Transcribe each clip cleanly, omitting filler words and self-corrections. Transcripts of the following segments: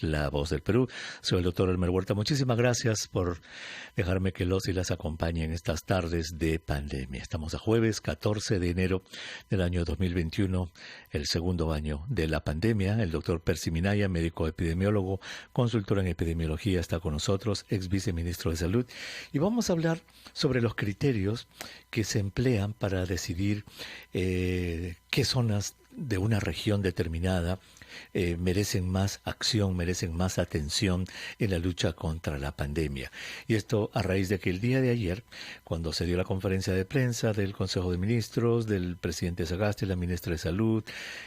La Voz del Perú. Soy el doctor Elmer Huerta. Muchísimas gracias por dejarme que los y las acompañe en estas tardes de pandemia. Estamos a jueves 14 de enero del año 2021, el segundo año de la pandemia. El doctor Percy Minaya, médico epidemiólogo, consultor en epidemiología, está con nosotros, ex viceministro de Salud. Y vamos a hablar sobre los criterios que se emplean para decidir qué zonas de una región determinada merecen más acción, merecen más atención en la lucha contra la pandemia. Y esto a raíz de que el día de ayer, cuando se dio la conferencia de prensa del Consejo de Ministros, del presidente Sagasti, la ministra de Salud,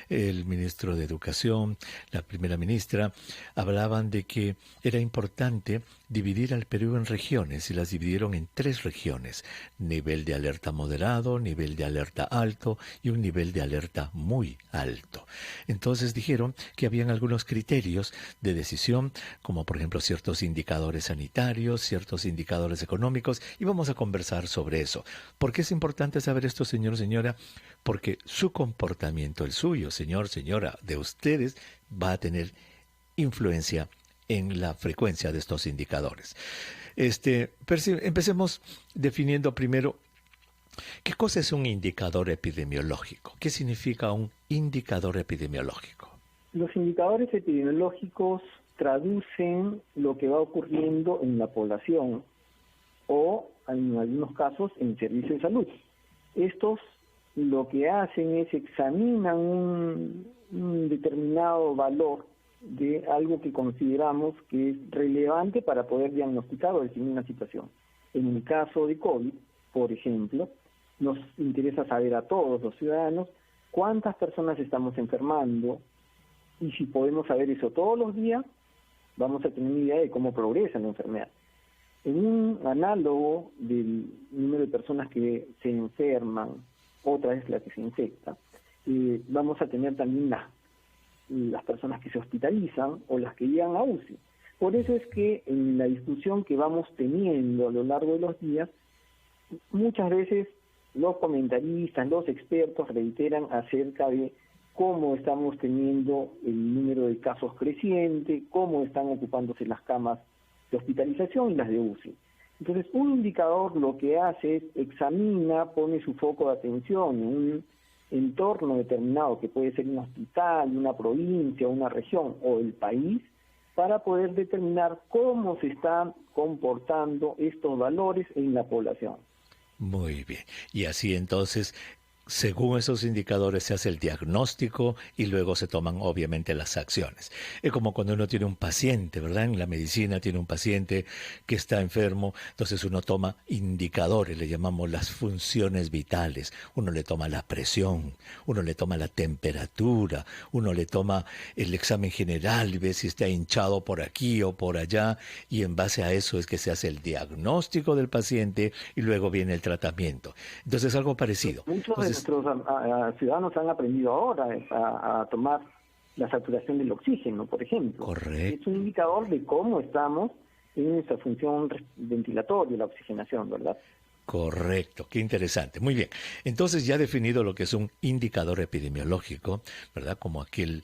el ministro de Educación, la primera ministra, hablaban de que era importante dividir al Perú en regiones, y las dividieron en 3 regiones: nivel de alerta moderado, nivel de alerta alto y un nivel de alerta muy alto. Entonces dijeron que habían algunos criterios de decisión, como por ejemplo ciertos indicadores sanitarios, ciertos indicadores económicos, y vamos a conversar sobre eso. ¿Por qué es importante saber esto, señor, señora? Porque su comportamiento, el suyo, señor, señora, de ustedes, va a tener influencia en la frecuencia de estos indicadores. Empecemos definiendo primero qué cosa es un indicador epidemiológico. ¿Qué significa un indicador epidemiológico? Los indicadores epidemiológicos traducen lo que va ocurriendo en la población o, en algunos casos, en servicios de salud. Estos lo que hacen es examinan un determinado valor de algo que consideramos que es relevante para poder diagnosticar o definir una situación. En el caso de COVID, por ejemplo, nos interesa saber a todos los ciudadanos cuántas personas estamos enfermando, y si podemos saber eso todos los días, vamos a tener una idea de cómo progresa la enfermedad. En un análogo del número de personas que se enferman, otra es la que se infecta, vamos a tener también las personas que se hospitalizan o las que llegan a UCI. Por eso es que en la discusión que vamos teniendo a lo largo de los días, muchas veces los comentaristas, los expertos reiteran acerca de cómo estamos teniendo el número de casos creciente, cómo están ocupándose las camas de hospitalización y las de UCI. Entonces, un indicador lo que hace es examina, pone su foco de atención en un entorno determinado, que puede ser un hospital, una provincia, una región o el país, para poder determinar cómo se están comportando estos valores en la población. Muy bien. Y así entonces, según esos indicadores se hace el diagnóstico y luego se toman obviamente las acciones. Es como cuando uno tiene un paciente, ¿verdad? En la medicina tiene un paciente que está enfermo, entonces uno toma indicadores, le llamamos las funciones vitales. Uno le toma la presión, uno le toma la temperatura, uno le toma el examen general y ve si está hinchado por aquí o por allá, y en base a eso es que se hace el diagnóstico del paciente y luego viene el tratamiento. Entonces es algo parecido. Nuestros ciudadanos han aprendido ahora a tomar la saturación del oxígeno, por ejemplo. Correcto. Es un indicador de cómo estamos en nuestra función ventilatoria, la oxigenación, ¿verdad? Correcto, qué interesante. Muy bien. Entonces, ya definido lo que es un indicador epidemiológico, ¿verdad? Como aquella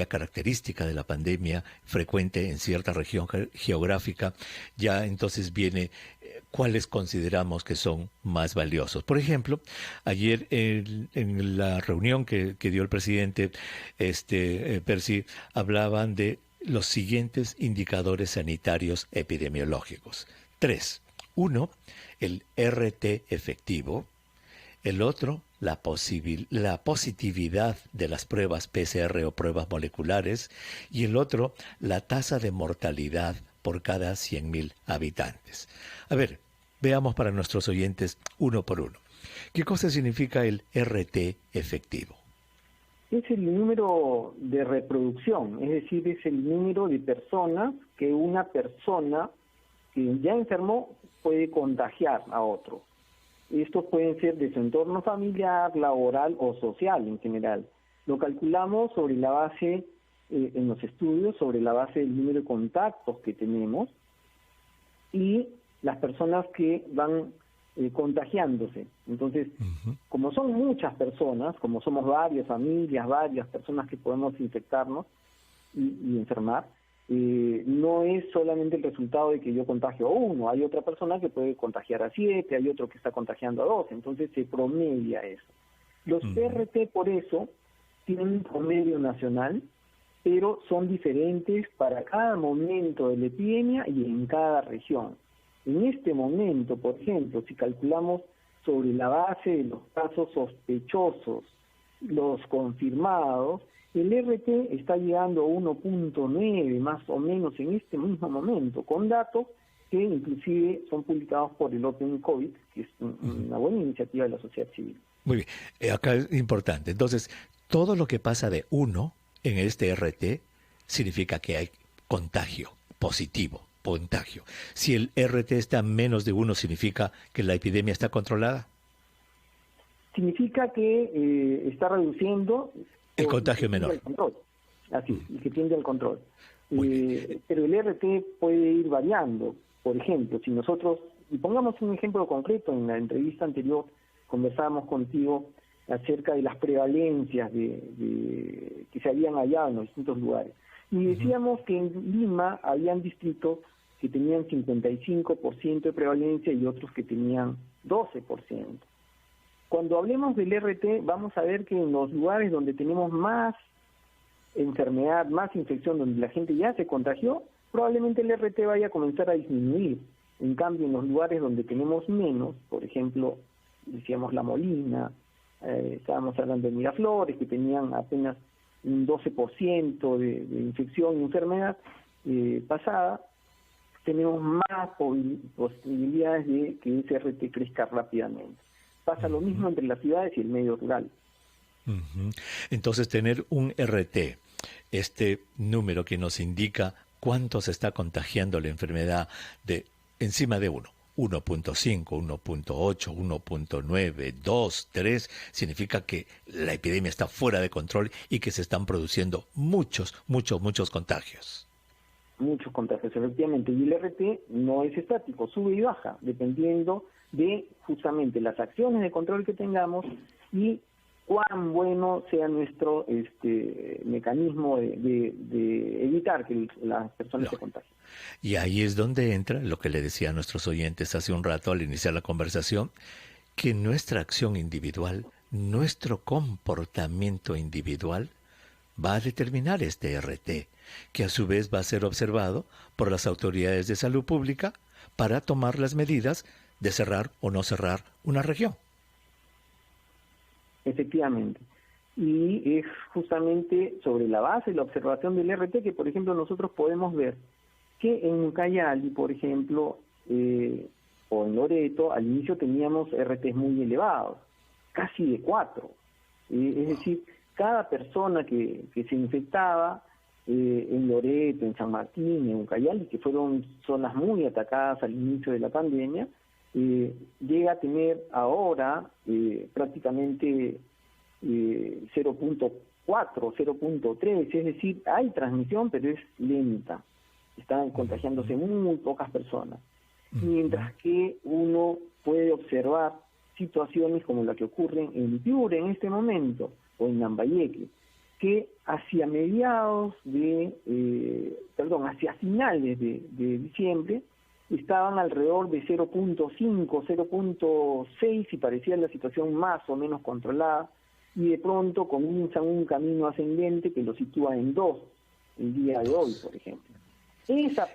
característica de la pandemia frecuente en cierta región geográfica, ya entonces viene cuáles consideramos que son más valiosos. Por ejemplo, ayer en la reunión que dio el presidente Percy, hablaban de los siguientes indicadores sanitarios epidemiológicos. 3. 1, el RT efectivo. El otro, la positividad de las pruebas PCR o pruebas moleculares. Y el otro, la tasa de mortalidad por cada 100.000 habitantes. A ver, veamos para nuestros oyentes uno por uno. ¿Qué cosa significa el RT efectivo? Es el número de reproducción, es decir, es el número de personas que una persona que ya enfermó puede contagiar a otro. Estos pueden ser de su entorno familiar, laboral o social en general. Lo calculamos sobre la base, en los estudios, sobre la base del número de contactos que tenemos y las personas que van contagiándose. Entonces, como son muchas personas, como somos varias familias, varias personas que podemos infectarnos, y enfermar, no es solamente el resultado de que yo contagio a uno, hay otra persona que puede contagiar a 7, hay otro que está contagiando a 12, entonces se promedia eso. Los PRT por eso tienen un promedio nacional, pero son diferentes para cada momento de la epidemia y en cada región. En este momento, por ejemplo, si calculamos sobre la base de los casos sospechosos, los confirmados, el RT está llegando a 1.9 más o menos en este mismo momento, con datos que inclusive son publicados por el Open COVID, que es una buena iniciativa de la sociedad civil. Muy bien, acá es importante. Entonces, todo lo que pasa de 1 en este RT significa que hay contagio positivo, contagio. Si el RT está menos de 1, ¿significa que la epidemia está controlada? Significa que está reduciendo el contagio menor. El control. Así, y que tiende al control. Pero el RT puede ir variando. Por ejemplo, si nosotros, y pongamos un ejemplo concreto, en la entrevista anterior conversábamos contigo acerca de las prevalencias que se habían hallado en los distintos lugares. Y decíamos que en Lima habían distritos que tenían 55% de prevalencia y otros que tenían 12%. Cuando hablemos del RT, vamos a ver que en los lugares donde tenemos más enfermedad, más infección, donde la gente ya se contagió, probablemente el RT vaya a comenzar a disminuir. En cambio, en los lugares donde tenemos menos, por ejemplo, decíamos La Molina, estábamos hablando de Miraflores, que tenían apenas un 12% de infección y enfermedad pasada, tenemos más posibilidades de que ese RT crezca rápidamente. Pasa lo mismo entre las ciudades y el medio rural. Entonces, tener un RT, este número que nos indica cuánto se está contagiando la enfermedad de encima de 1, 1.5, 1.8, 1.9, 2, 3, significa que la epidemia está fuera de control y que se están produciendo muchos contagios. Muchos contagios, efectivamente. Y el RT no es estático, sube y baja, dependiendo de justamente las acciones de control que tengamos y cuán bueno sea nuestro mecanismo de evitar que las personas se contagien. Y ahí es donde entra lo que le decía a nuestros oyentes hace un rato al iniciar la conversación, que nuestra acción individual, nuestro comportamiento individual va a determinar este RT, que a su vez va a ser observado por las autoridades de salud pública para tomar las medidas de cerrar o no cerrar una región. Efectivamente. Y es justamente sobre la base de la observación del RT que, por ejemplo, nosotros podemos ver que en Ucayali, por ejemplo, o en Loreto, al inicio teníamos RTs muy elevados, casi de 4. Es decir, cada persona que se infectaba en Loreto, en San Martín, en Ucayali, que fueron zonas muy atacadas al inicio de la pandemia, llega a tener ahora prácticamente 0.4, 0.3, es decir, hay transmisión, pero es lenta. Están contagiándose muy pocas personas. Mientras que uno puede observar situaciones como la que ocurren en Piura en este momento, o en Lambayeque, que hacia hacia finales de diciembre, estaban alrededor de 0.5, 0.6 y parecía la situación más o menos controlada, y de pronto comienzan un camino ascendente que lo sitúa en 2 el día de hoy, por ejemplo. Esa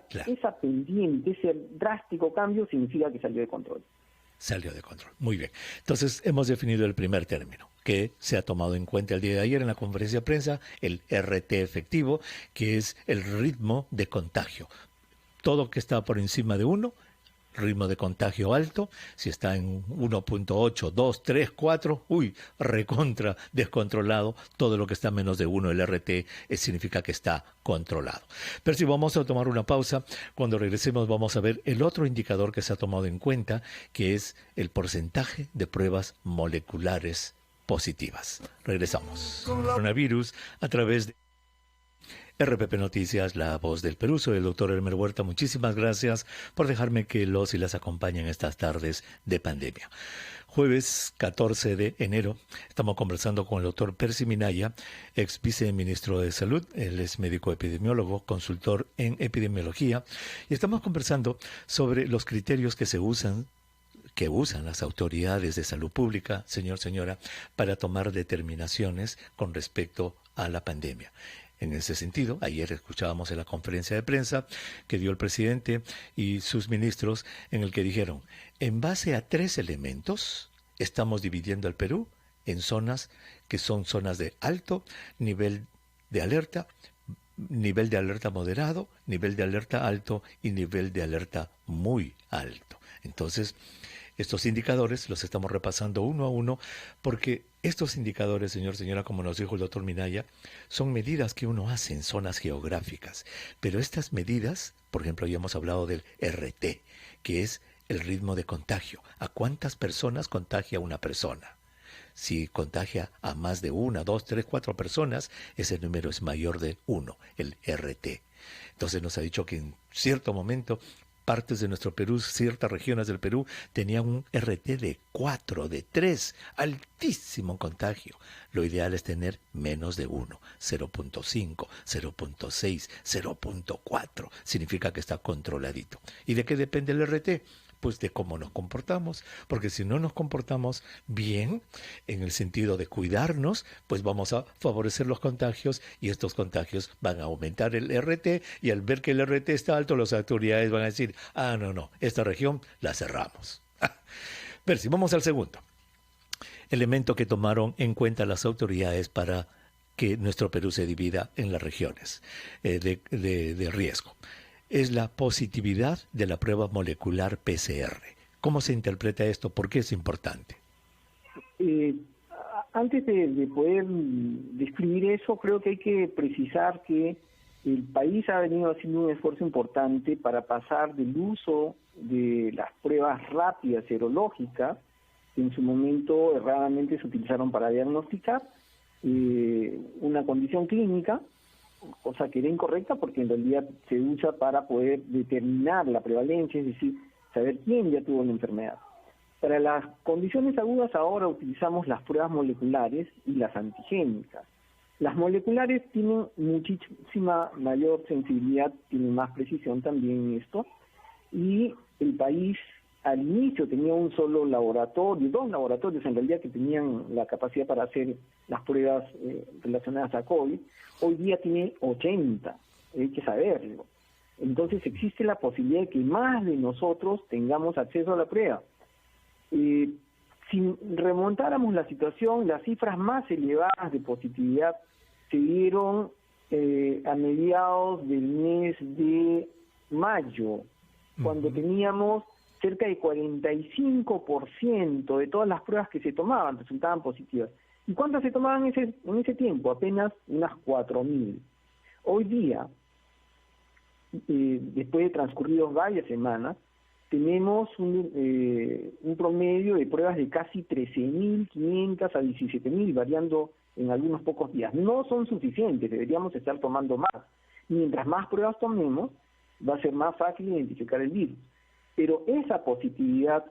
pendiente, ese drástico cambio significa que salió de control. Salió de control. Muy bien. Entonces, hemos definido el primer término que se ha tomado en cuenta el día de ayer en la conferencia de prensa, el RT efectivo, que es el ritmo de contagio. Todo que está por encima de 1, ritmo de contagio alto. Si está en 1.8, 2, 3, 4, recontra descontrolado. Todo lo que está menos de 1, el RT, significa que está controlado. Pero si vamos a tomar una pausa, cuando regresemos vamos a ver el otro indicador que se ha tomado en cuenta, que es el porcentaje de pruebas moleculares positivas. Regresamos. Coronavirus a través de RPP Noticias, la voz del Perú. Soy el doctor Elmer Huerta. Muchísimas gracias por dejarme que los y las acompañe en estas tardes de pandemia. Jueves 14 de enero estamos conversando con el doctor Percy Minaya, ex viceministro de Salud. Él es médico epidemiólogo, consultor en epidemiología, y estamos conversando sobre los criterios que usan las autoridades de salud pública, señora, para tomar determinaciones con respecto a la pandemia. En ese sentido, ayer escuchábamos en la conferencia de prensa que dio el presidente y sus ministros, en el que dijeron, en base a 3 elementos, estamos dividiendo al Perú en zonas que son zonas de alto nivel de alerta moderado, nivel de alerta alto y nivel de alerta muy alto. Entonces, estos indicadores los estamos repasando uno a uno porque estos indicadores, señora, como nos dijo el doctor Minaya, son medidas que uno hace en zonas geográficas. Pero estas medidas, por ejemplo, ya hemos hablado del RT, que es el ritmo de contagio. ¿A cuántas personas contagia una persona? Si contagia a más de 1, 2, 3, 4 personas, ese número es mayor de 1, el RT. Entonces nos ha dicho que en cierto momento partes de nuestro Perú, ciertas regiones del Perú, tenían un RT de 4, de 3, altísimo contagio. Lo ideal es tener menos de 1, 0.5, 0.6, 0.4. Significa que está controladito. ¿Y de qué depende el RT? Pues de cómo nos comportamos, porque si no nos comportamos bien, en el sentido de cuidarnos, pues vamos a favorecer los contagios y estos contagios van a aumentar el RT, y al ver que el RT está alto, las autoridades van a decir, no, esta región la cerramos. Pero si vamos al segundo elemento que tomaron en cuenta las autoridades para que nuestro Perú se divida en las regiones de riesgo, es la positividad de la prueba molecular PCR. ¿Cómo se interpreta esto? ¿Por qué es importante? Antes de poder describir eso, creo que hay que precisar que el país ha venido haciendo un esfuerzo importante para pasar del uso de las pruebas rápidas serológicas, que en su momento erradamente se utilizaron para diagnosticar una condición clínica, cosa que era incorrecta porque en realidad se usa para poder determinar la prevalencia, es decir, saber quién ya tuvo la enfermedad. Para las condiciones agudas ahora utilizamos las pruebas moleculares y las antigénicas. Las moleculares tienen muchísima mayor sensibilidad, tienen más precisión también en esto, y el país al inicio tenía un solo laboratorio, 2 laboratorios en realidad que tenían la capacidad para hacer las pruebas relacionadas a COVID. Hoy día tiene 80, hay que saberlo. Entonces existe la posibilidad de que más de nosotros tengamos acceso a la prueba. Si remontáramos la situación, las cifras más elevadas de positividad se dieron a mediados del mes de mayo, cuando teníamos cerca de 45% de todas las pruebas que se tomaban resultaban positivas. ¿Y cuántas se tomaban en ese tiempo? Apenas unas 4.000. Hoy día, después de transcurridos varias semanas, tenemos un promedio de pruebas de casi 13.500 a 17.000, variando en algunos pocos días. No son suficientes, deberíamos estar tomando más. Mientras más pruebas tomemos, va a ser más fácil identificar el virus. Pero esa positividad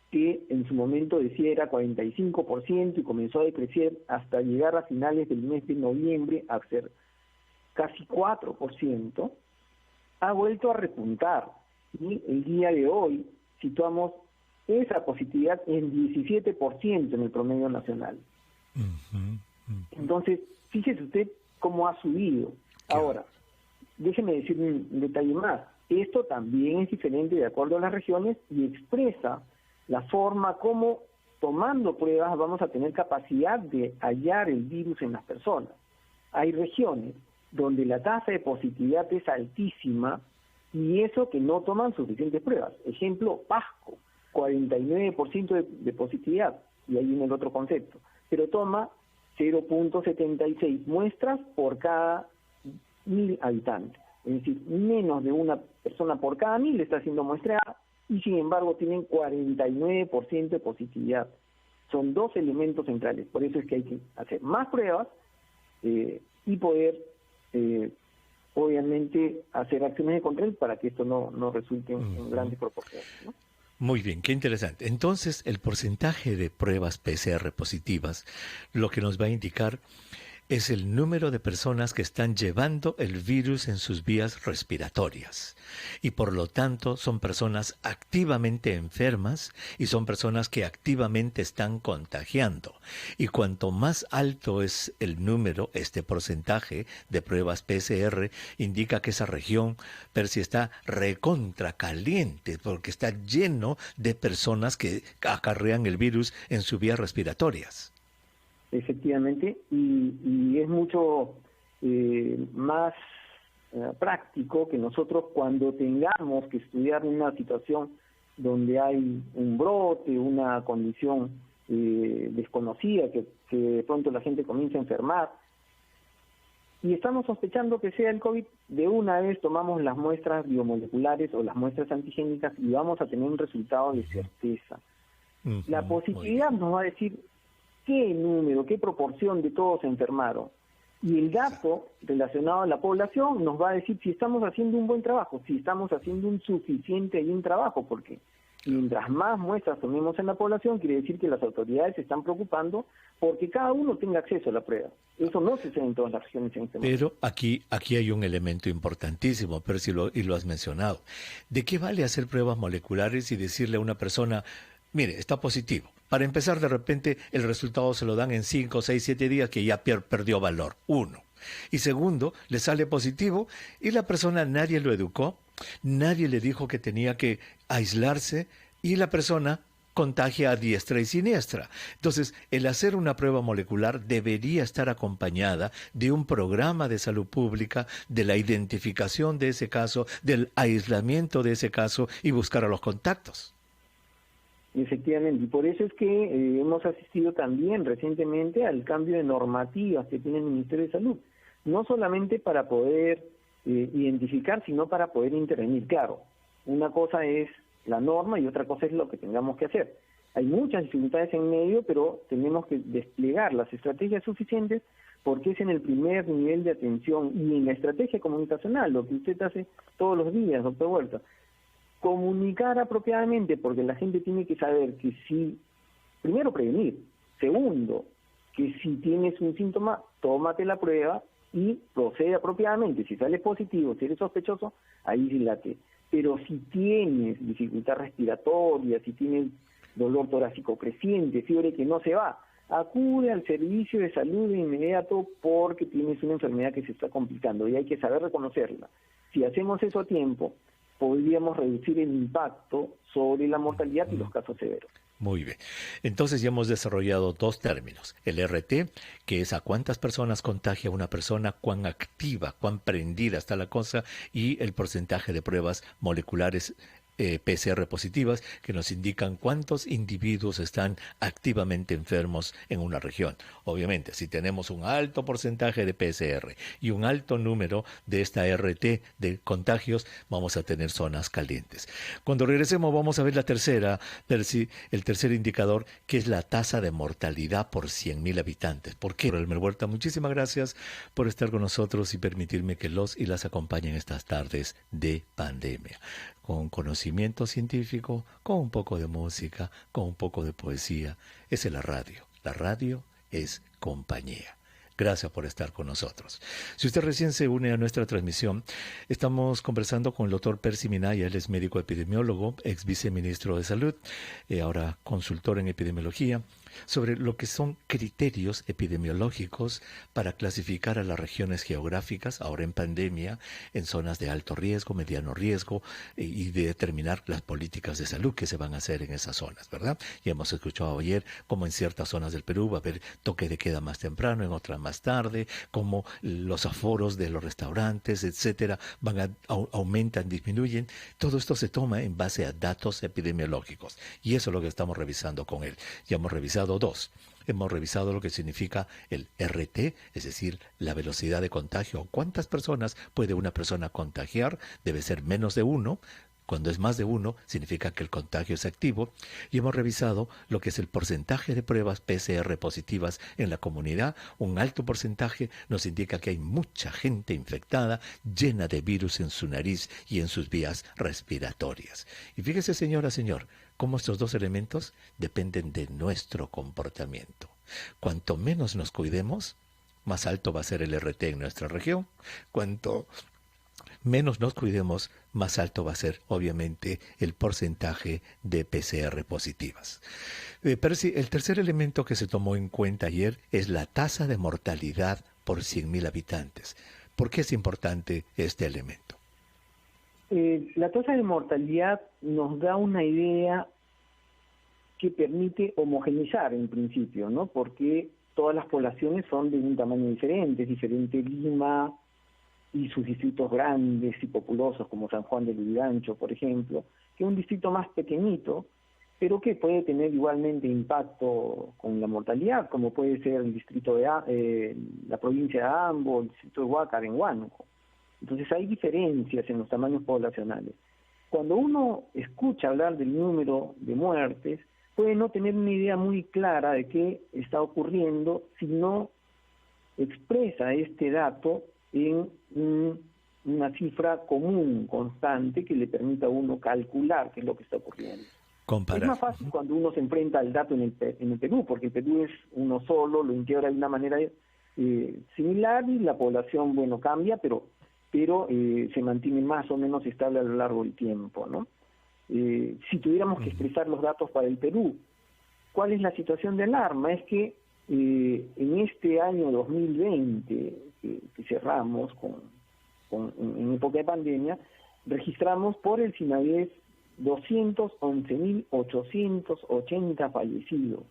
que en su momento decía era 45% y comenzó a decrecer hasta llegar a finales del mes de noviembre a ser casi 4%, ha vuelto a repuntar. Y el día de hoy situamos esa positividad en 17% en el promedio nacional. Entonces, fíjese usted cómo ha subido. Ahora, déjeme decir un detalle más. Esto también es diferente de acuerdo a las regiones y expresa la forma como, tomando pruebas, vamos a tener capacidad de hallar el virus en las personas. Hay regiones donde la tasa de positividad es altísima y eso que no toman suficientes pruebas. Ejemplo, Pasco, 49% de positividad, y ahí viene el otro concepto, pero toma 0.76 muestras por cada 1.000 habitantes. Es decir, menos de una persona por cada 1.000 está siendo muestreada y sin embargo tienen 49% de positividad. Son 2 elementos centrales, por eso es que hay que hacer más pruebas y poder obviamente hacer acciones de control para que esto no resulte en grandes proporciones, ¿no? Muy bien, qué interesante. Entonces, el porcentaje de pruebas PCR positivas lo que nos va a indicar es el número de personas que están llevando el virus en sus vías respiratorias. Y por lo tanto son personas activamente enfermas y son personas que activamente están contagiando. Y cuanto más alto es el número, este porcentaje de pruebas PCR, indica que esa región, Percy, está recontra caliente porque está lleno de personas que acarrean el virus en sus vías respiratorias. Efectivamente, y es mucho más práctico que nosotros, cuando tengamos que estudiar una situación donde hay un brote, una condición desconocida, que de pronto la gente comienza a enfermar, y estamos sospechando que sea el COVID, de una vez tomamos las muestras biomoleculares o las muestras antigénicas y vamos a tener un resultado de certeza. La positividad nos va a decir qué número, qué proporción de todos se enfermaron. Y el dato relacionado a la población nos va a decir si estamos haciendo un buen trabajo, si estamos haciendo un suficiente y un trabajo, porque mientras más muestras tomemos en la población, quiere decir que las autoridades se están preocupando porque cada uno tenga acceso a la prueba. Eso no sucede en todas las regiones en este momento. Pero aquí hay un elemento importantísimo, pero y lo has mencionado. ¿De qué vale hacer pruebas moleculares y decirle a una persona, mire, está positivo? Para empezar, de repente, el resultado se lo dan en 5, 6, 7 días que ya perdió valor. 1. Y segundo, le sale positivo y la persona, nadie lo educó, nadie le dijo que tenía que aislarse y la persona contagia a diestra y siniestra. Entonces, el hacer una prueba molecular debería estar acompañada de un programa de salud pública, de la identificación de ese caso, del aislamiento de ese caso y buscar a los contactos. Efectivamente, y por eso es que hemos asistido también recientemente al cambio de normativas que tiene el Ministerio de Salud, no solamente para poder identificar, sino para poder intervenir. Claro, una cosa es la norma y otra cosa es lo que tengamos que hacer. Hay muchas dificultades en medio, pero tenemos que desplegar las estrategias suficientes porque es en el primer nivel de atención y en la estrategia comunicacional, lo que usted hace todos los días, doctor Huerta. Comunicar apropiadamente, porque la gente tiene que saber que si, primero prevenir, segundo, que si tienes un síntoma, tómate la prueba y procede apropiadamente. Si sales positivo, si eres sospechoso, aíslate. Pero si tienes dificultad respiratoria, si tienes dolor torácico creciente, fiebre que no se va, acude al servicio de salud de inmediato porque tienes una enfermedad que se está complicando y hay que saber reconocerla. Si hacemos eso a tiempo, podríamos reducir el impacto sobre la mortalidad y los casos severos. Muy bien. Entonces ya hemos desarrollado 2 términos. El RT, que es a cuántas personas contagia una persona, cuán activa, cuán prendida está la cosa, y el porcentaje de pruebas moleculares PCR positivas que nos indican cuántos individuos están activamente enfermos en una región. Obviamente, si tenemos un alto porcentaje de PCR y un alto número de esta RT de contagios, vamos a tener zonas calientes. Cuando regresemos vamos a ver la tercera, Percy, el tercer indicador, que es la tasa de mortalidad por 100,000 habitantes. ¿Por qué? Elmer Huerta, muchísimas gracias por estar con nosotros y permitirme que los y las acompañen estas tardes de pandemia. Con conocimiento científico, con un poco de música, con un poco de poesía. Esa es la radio. La radio es compañía. Gracias por estar con nosotros. Si usted recién se une a nuestra transmisión, estamos conversando con el doctor Percy Minaya. Él es médico epidemiólogo, ex viceministro de Salud, ahora consultor en epidemiología, sobre lo que son criterios epidemiológicos para clasificar a las regiones geográficas, ahora en pandemia, en zonas de alto riesgo, mediano riesgo, y de determinar las políticas de salud que se van a hacer en esas zonas, ¿verdad? Y hemos escuchado ayer cómo en ciertas zonas del Perú va a haber toque de queda más temprano, en otras más tarde, cómo los aforos de los restaurantes, etcétera, aumentan, disminuyen. Todo esto se toma en base a datos epidemiológicos, y eso es lo que estamos revisando con él. Ya hemos revisado 2. Hemos revisado lo que significa el RT, es decir, la velocidad de contagio. ¿Cuántas personas puede una persona contagiar? Debe ser menos de 1. Cuando es más de 1, significa que el contagio es activo. Y hemos revisado lo que es el porcentaje de pruebas PCR positivas en la comunidad. Un alto porcentaje nos indica que hay mucha gente infectada, llena de virus en su nariz y en sus vías respiratorias. Y fíjese, señora, señor, cómo estos dos elementos dependen de nuestro comportamiento. Cuanto menos nos cuidemos, más alto va a ser el RT en nuestra región. Cuanto menos nos cuidemos, más alto va a ser, obviamente, el porcentaje de PCR positivas. Pero sí, el tercer elemento que se tomó en cuenta ayer es la tasa de mortalidad por 100.000 habitantes. ¿Por qué es importante este elemento? La tasa de mortalidad nos da una idea que permite homogeneizar en principio, ¿no? Porque todas las poblaciones son de un tamaño diferente, es diferente Lima y sus distritos grandes y populosos como San Juan de Lurigancho, por ejemplo, que es un distrito más pequeñito, pero que puede tener igualmente impacto con la mortalidad, como puede ser el distrito de la provincia de Ambo, el distrito de Huácar en Huánuco. Entonces hay diferencias en los tamaños poblacionales. Cuando uno escucha hablar del número de muertes, puede no tener una idea muy clara de qué está ocurriendo si no expresa este dato en una cifra común, constante, que le permita a uno calcular qué es lo que está ocurriendo. Comparar. Es más fácil cuando uno se enfrenta al dato en el Perú, porque el Perú es uno solo, lo integra de una manera similar y la población, bueno, cambia, pero se mantiene más o menos estable a lo largo del tiempo, ¿no? Si tuviéramos que expresar los datos para el Perú, ¿cuál es la situación de alarma? Es que en este año 2020, que cerramos en época de pandemia, registramos por el SINADES 211.880 fallecidos.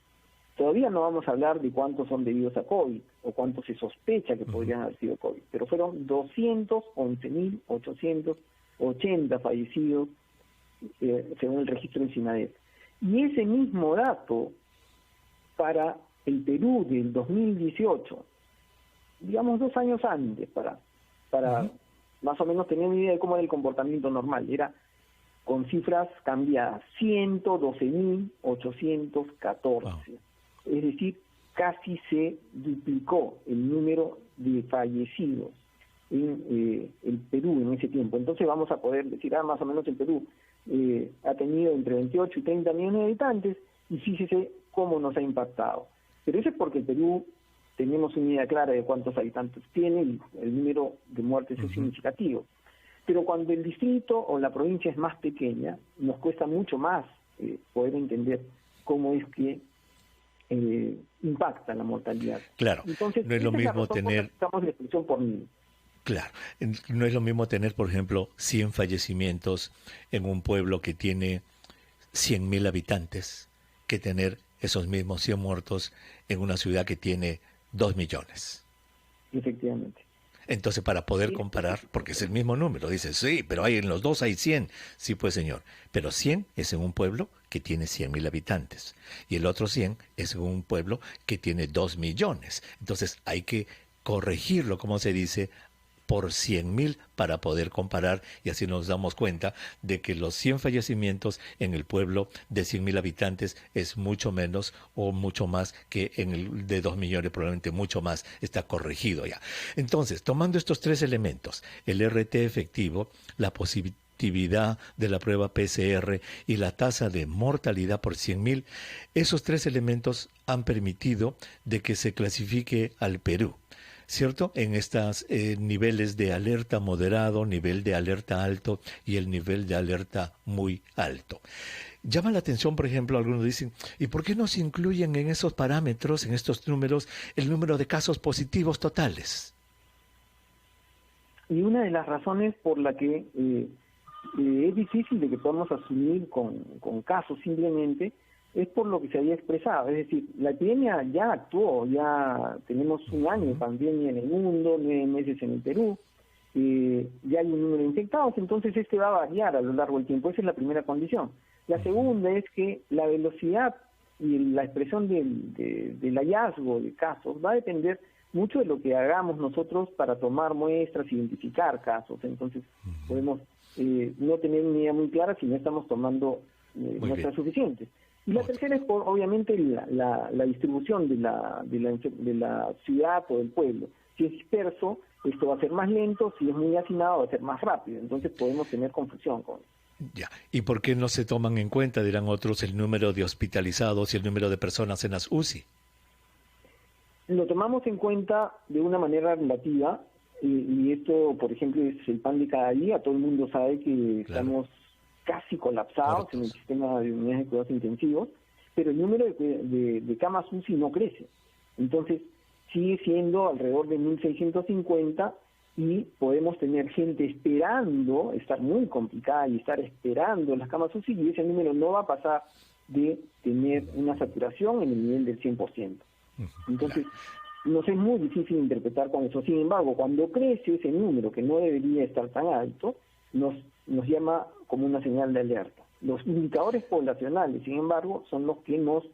Todavía no vamos a hablar de cuántos son debidos a COVID o cuántos se sospecha que podrían haber sido COVID, pero fueron 211.880 fallecidos según el registro del SINADES. Y ese mismo dato para el Perú del 2018, digamos 2 años antes, para más o menos tener una idea de cómo era el comportamiento normal, era con cifras cambiadas, 112.814. Wow. Es decir, casi se duplicó el número de fallecidos en el Perú en ese tiempo. Entonces vamos a poder decir, más o menos el Perú ha tenido entre 28 y 30 millones de habitantes, y fíjese cómo nos ha impactado. Pero eso es porque el Perú tenemos una idea clara de cuántos habitantes tiene y el número de muertes es significativo. Pero cuando el distrito o la provincia es más pequeña, nos cuesta mucho más poder entender cómo es que impacta la mortalidad. Claro, entonces, no es lo mismo tener... Estamos la expresión por mil. Claro, no es lo mismo tener, por ejemplo, 100 fallecimientos en un pueblo que tiene 100.000 habitantes que tener esos mismos 100 muertos en una ciudad que tiene 2 millones. Efectivamente. Entonces, para poder comparar, porque es el mismo número, dice, sí, pero en los dos hay 100. Sí, pues, señor, pero 100 es en un pueblo que tiene 100.000 habitantes y el otro 100 es en un pueblo que tiene 2 millones. Entonces, hay que corregirlo, como se dice, por 100.000 para poder comparar, y así nos damos cuenta de que los 100 fallecimientos en el pueblo de 100.000 habitantes es mucho menos o mucho más que en el de 2 millones, probablemente mucho más, está corregido ya. Entonces, tomando estos tres elementos, el RT efectivo, la positividad de la prueba PCR y la tasa de mortalidad por 100.000, esos tres elementos han permitido de que se clasifique al Perú, ¿cierto? En estos niveles de alerta moderado, nivel de alerta alto y el nivel de alerta muy alto. Llama la atención, por ejemplo, algunos dicen, ¿y por qué no se incluyen en esos parámetros, en estos números, el número de casos positivos totales? Y una de las razones por la que es difícil de que podamos asumir con casos simplemente es por lo que se había expresado, es decir, la epidemia ya actuó, ya tenemos 1 año de pandemia en el mundo, 9 meses en el Perú, ya hay un número de infectados, entonces va a variar a lo largo del tiempo, esa es la primera condición. La segunda es que la velocidad y la expresión del hallazgo de casos va a depender mucho de lo que hagamos nosotros para tomar muestras, identificar casos, entonces podemos no tener una idea muy clara si no estamos tomando muestras suficientes. Y la tercera es obviamente la distribución de la ciudad o del pueblo. Si es disperso, esto va a ser más lento; si es muy hacinado, va a ser más rápido. Entonces podemos tener confusión con eso. Ya. ¿Y por qué no se toman en cuenta, dirán otros, el número de hospitalizados y el número de personas en las UCI? Lo tomamos en cuenta de una manera relativa, y esto, por ejemplo, es el pan de cada día. Todo el mundo sabe que estamos casi colapsados en el sistema de unidades de cuidados intensivos, pero el número de camas UCI no crece. Entonces, sigue siendo alrededor de 1.650, y podemos tener gente esperando, estar muy complicada y estar esperando las camas UCI, y ese número no va a pasar de tener una saturación en el nivel del 100%. Entonces, nos es muy difícil interpretar con eso. Sin embargo, cuando crece ese número, que no debería estar tan alto, nos llama como una señal de alerta. Los indicadores poblacionales, sin embargo, son los que nos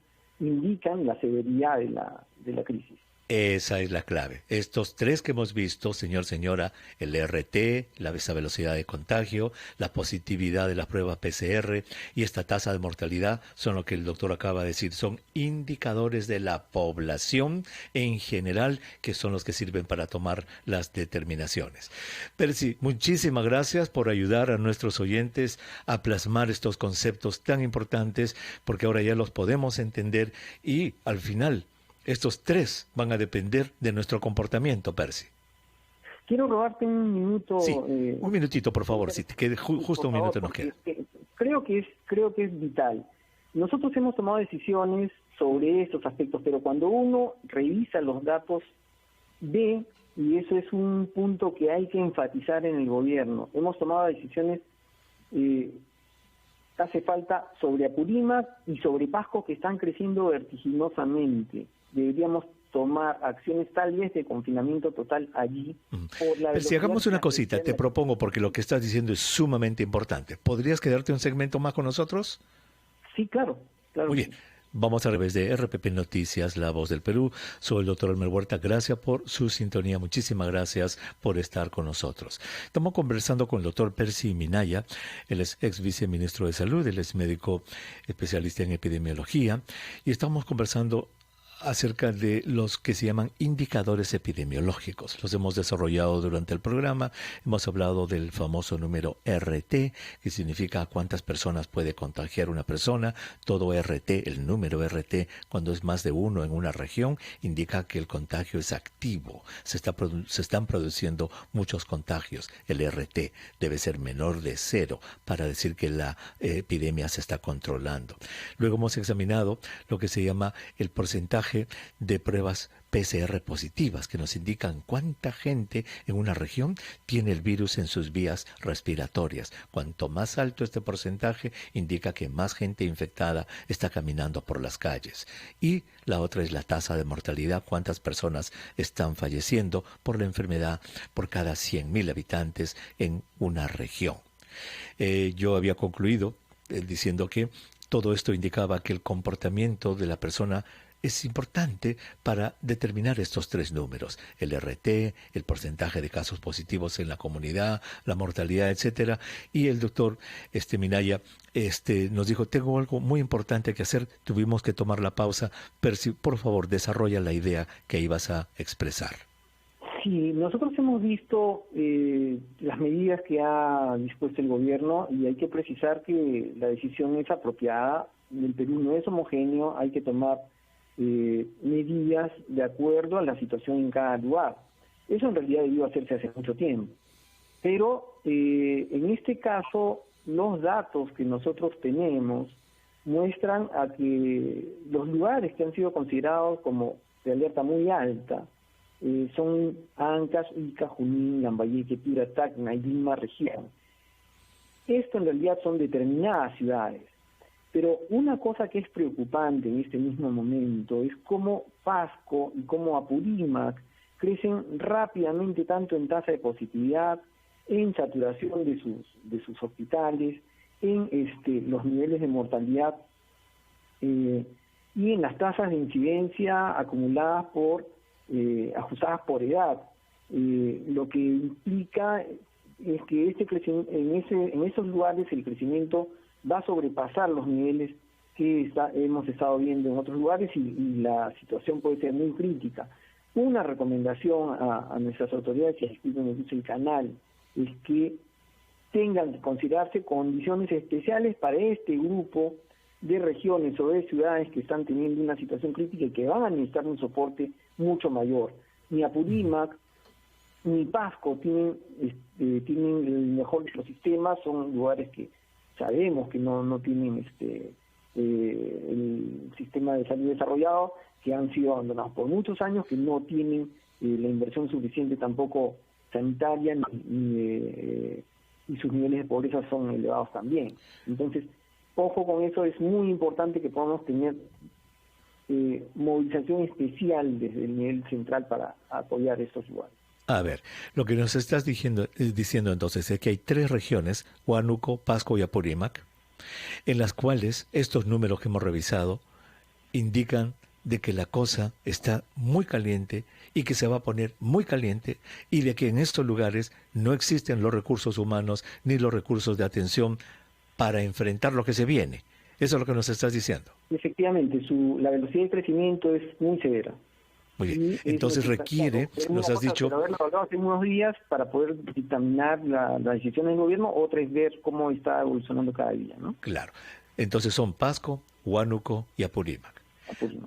indican la severidad de la crisis. Esa es la clave. Estos tres que hemos visto, señor, señora, el RT, esa velocidad de contagio, la positividad de la prueba PCR y esta tasa de mortalidad, son lo que el doctor acaba de decir. Son indicadores de la población en general, que son los que sirven para tomar las determinaciones. Percy, muchísimas gracias por ayudar a nuestros oyentes a plasmar estos conceptos tan importantes, porque ahora ya los podemos entender y al final estos tres van a depender de nuestro comportamiento, Percy. Quiero robarte un minuto. Sí, un minutito, por favor, si te quede justo un minuto nos queda. Creo que es vital. Nosotros hemos tomado decisiones sobre estos aspectos, pero cuando uno revisa los datos, ve, y eso es un punto que hay que enfatizar en el gobierno, hemos tomado decisiones, hace falta sobre Apurímac y sobre Pasco, que están creciendo vertiginosamente. Deberíamos tomar acciones tal vez de confinamiento total allí. Pero si hagamos una cosita, te propongo, porque lo que estás diciendo es sumamente importante. ¿Podrías quedarte un segmento más con nosotros? Sí, claro. Muy bien. Vamos a través de RPP Noticias, La Voz del Perú. Soy el doctor Elmer Huerta. Gracias por su sintonía. Muchísimas gracias por estar con nosotros. Estamos conversando con el doctor Percy Minaya. Él es ex viceministro de Salud. Él es médico especialista en epidemiología. Y estamos conversando acerca de los que se llaman indicadores epidemiológicos. Los hemos desarrollado durante el programa. Hemos hablado del famoso número RT, que significa cuántas personas puede contagiar una persona. Todo RT, el número RT, cuando es más de uno en una región, indica que el contagio es activo. Se están produciendo muchos contagios. El RT debe ser menor de 0 para decir que la epidemia se está controlando. Luego hemos examinado lo que se llama el porcentaje de pruebas PCR positivas, que nos indican cuánta gente en una región tiene el virus en sus vías respiratorias. Cuanto más alto este porcentaje, indica que más gente infectada está caminando por las calles. Y la otra es la tasa de mortalidad, cuántas personas están falleciendo por la enfermedad por cada 100.000 habitantes en una región. Yo había concluido diciendo que todo esto indicaba que el comportamiento de la persona es importante para determinar estos tres números: el RT, el porcentaje de casos positivos en la comunidad, la mortalidad, etcétera. Y el doctor Minaya nos dijo: tengo algo muy importante que hacer. Tuvimos que tomar la pausa. Percy, por favor, desarrolla la idea que ibas a expresar. Sí, nosotros hemos visto las medidas que ha dispuesto el gobierno, y hay que precisar que la decisión es apropiada. El Perú no es homogéneo, hay que tomar medidas de acuerdo a la situación en cada lugar. Eso en realidad debió hacerse hace mucho tiempo, pero en este caso los datos que nosotros tenemos muestran a que los lugares que han sido considerados como de alerta muy alta son Ancash, Ica, Junín, Lambayeque, Piura, Tacna y Lima región. Esto en realidad son determinadas ciudades. Pero una cosa que es preocupante en este mismo momento es cómo Pasco y cómo Apurímac crecen rápidamente, tanto en tasa de positividad, en saturación de sus hospitales, en los niveles de mortalidad y en las tasas de incidencia acumuladas ajustadas por edad, lo que implica es que en esos lugares el crecimiento va a sobrepasar los niveles que hemos estado viendo en otros lugares y la situación puede ser muy crítica. Una recomendación a nuestras autoridades, y aquí donde dice el canal, es que tengan que considerarse condiciones especiales para este grupo de regiones o de ciudades que están teniendo una situación crítica y que van a necesitar un soporte mucho mayor. Ni Apurímac ni Pasco tienen el mejor de los sistemas, son lugares que sabemos que no tienen el sistema de salud desarrollado, que han sido abandonados por muchos años, que no tienen la inversión suficiente tampoco sanitaria y sus niveles de pobreza son elevados también. Entonces, ojo con eso, es muy importante que podamos tener movilización especial desde el nivel central para apoyar estos lugares. A ver, lo que nos estás diciendo entonces es que hay 3 regiones, Huánuco, Pasco y Apurímac, en las cuales estos números que hemos revisado indican de que la cosa está muy caliente y que se va a poner muy caliente y de que en estos lugares no existen los recursos humanos ni los recursos de atención para enfrentar lo que se viene. Eso es lo que nos estás diciendo. Efectivamente, la velocidad de crecimiento es muy severa. Muy bien, entonces requiere, nos has dicho... Haberlo hablado hace unos días para poder dictaminar la decisión del gobierno, otra es ver cómo está evolucionando cada día, ¿no? Claro, entonces son Pasco, Huánuco y Apurímac.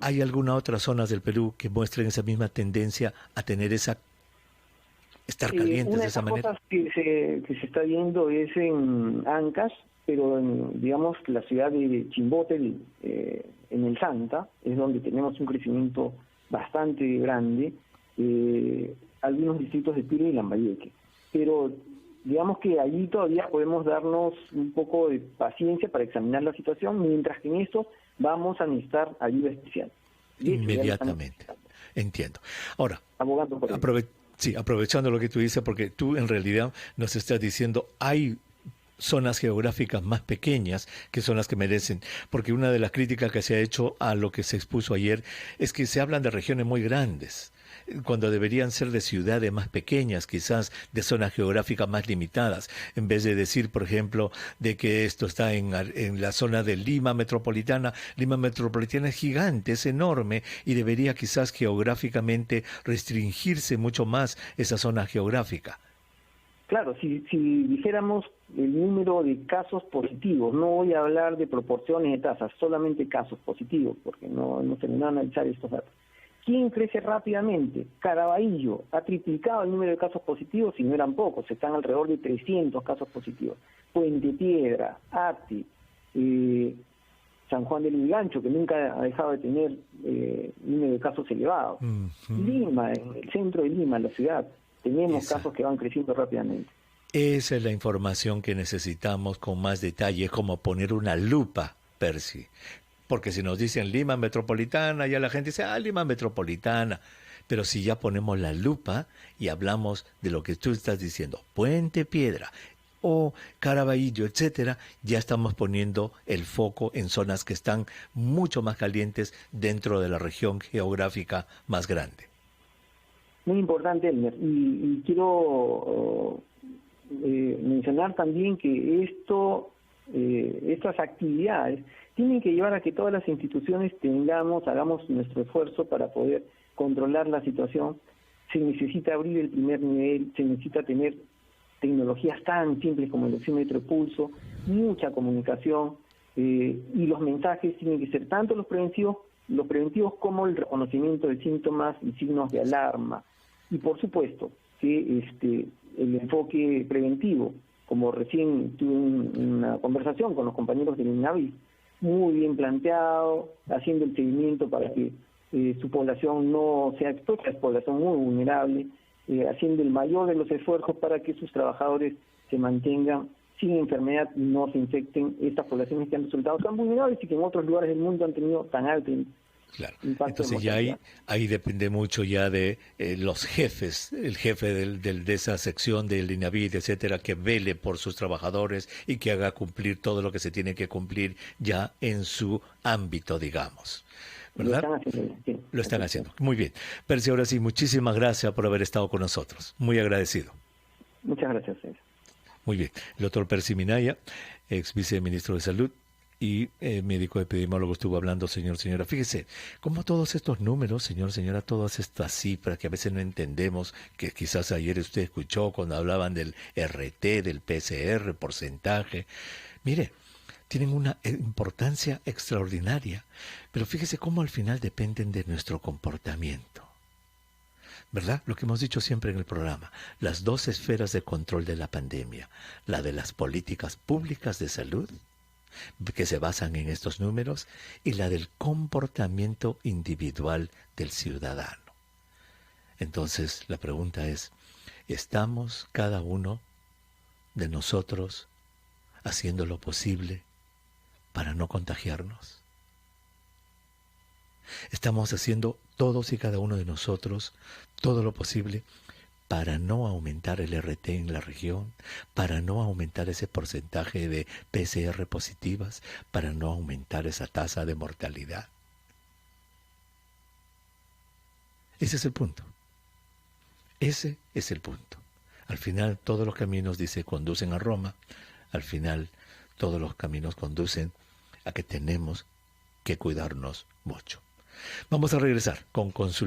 ¿Hay alguna otra zonas del Perú que muestren esa misma tendencia a tener estar calientes de esa manera? Una de las cosas que se está viendo es en Ancash, pero digamos la ciudad de Chimbote, en el Santa, es donde tenemos un crecimiento bastante grande, algunos distritos de Piura y Lambayeque. Pero digamos que allí todavía podemos darnos un poco de paciencia para examinar la situación, mientras que en esto vamos a necesitar ayuda especial. Inmediatamente. Entiendo. Ahora, aprovechando lo que tú dices, porque tú en realidad nos estás diciendo, hay zonas geográficas más pequeñas que son las que merecen, porque una de las críticas que se ha hecho a lo que se expuso ayer es que se hablan de regiones muy grandes, cuando deberían ser de ciudades más pequeñas, quizás de zonas geográficas más limitadas, en vez de decir, por ejemplo, de que esto está en la zona de Lima Metropolitana. Lima Metropolitana es gigante, es enorme, y debería quizás geográficamente restringirse mucho más esa zona geográfica. Claro, si dijéramos el número de casos positivos, no voy a hablar de proporciones de tasas, solamente casos positivos, porque no se me van a analizar estos datos. ¿Quién crece rápidamente? Caraballo ha triplicado el número de casos positivos y no eran pocos, están alrededor de 300 casos positivos. Puente Piedra, Ati, San Juan del Lurigancho, que nunca ha dejado de tener número de casos elevados. Lima, en el centro de Lima, la ciudad, tenemos casos que van creciendo rápidamente. Esa es la información que necesitamos con más detalle, es como poner una lupa, Percy. Porque si nos dicen Lima Metropolitana, ya la gente dice, Lima Metropolitana. Pero si ya ponemos la lupa y hablamos de lo que tú estás diciendo, Puente Piedra o Caraballo, etcétera, ya estamos poniendo el foco en zonas que están mucho más calientes dentro de la región geográfica más grande. Muy importante, Elmer, y quiero mencionar también que estas actividades tienen que llevar a que todas las instituciones hagamos nuestro esfuerzo para poder controlar la situación. Se necesita abrir el primer nivel, se necesita tener tecnologías tan simples como el oxímetro de pulso, mucha comunicación, y los mensajes tienen que ser tanto los preventivos como el reconocimiento de síntomas y signos de alarma. Y por supuesto que el enfoque preventivo, como recién tuve una conversación con los compañeros del INAVI, muy bien planteado, haciendo el seguimiento para que su población no sea expuesta, es población muy vulnerable, haciendo el mayor de los esfuerzos para que sus trabajadores se mantengan sin enfermedad y no se infecten estas poblaciones que han resultado tan vulnerables y que en otros lugares del mundo han tenido tan alto Claro, entonces ya ahí depende mucho ya de los jefes, el jefe de esa sección del INAVID, etcétera, que vele por sus trabajadores y que haga cumplir todo lo que se tiene que cumplir ya en su ámbito, digamos. ¿Verdad? Lo están haciendo. Muy bien. Percy, ahora sí, muchísimas gracias por haber estado con nosotros. Muy agradecido. Muchas gracias. Muy bien. El doctor Percy Minaya, ex viceministro de Salud y médico epidemiólogo, estuvo hablando, señora. Fíjese, cómo todos estos números, señora, todas estas cifras que a veces no entendemos, que quizás ayer usted escuchó cuando hablaban del RT, del PCR, porcentaje. Mire, tienen una importancia extraordinaria, pero fíjese cómo al final dependen de nuestro comportamiento. ¿Verdad? Lo que hemos dicho siempre en el programa, las dos esferas de control de la pandemia, la de las políticas públicas de salud, que se basan en estos números, y la del comportamiento individual del ciudadano. Entonces, la pregunta es, ¿estamos cada uno de nosotros haciendo lo posible para no contagiarnos? ¿Estamos haciendo todos y cada uno de nosotros todo lo posible para no aumentar el RT en la región, para no aumentar ese porcentaje de PCR positivas, para no aumentar esa tasa de mortalidad? Ese es el punto. Ese es el punto. Al final todos los caminos, dice, conducen a Roma. Al final todos los caminos conducen a que tenemos que cuidarnos mucho. Vamos a regresar con consulta.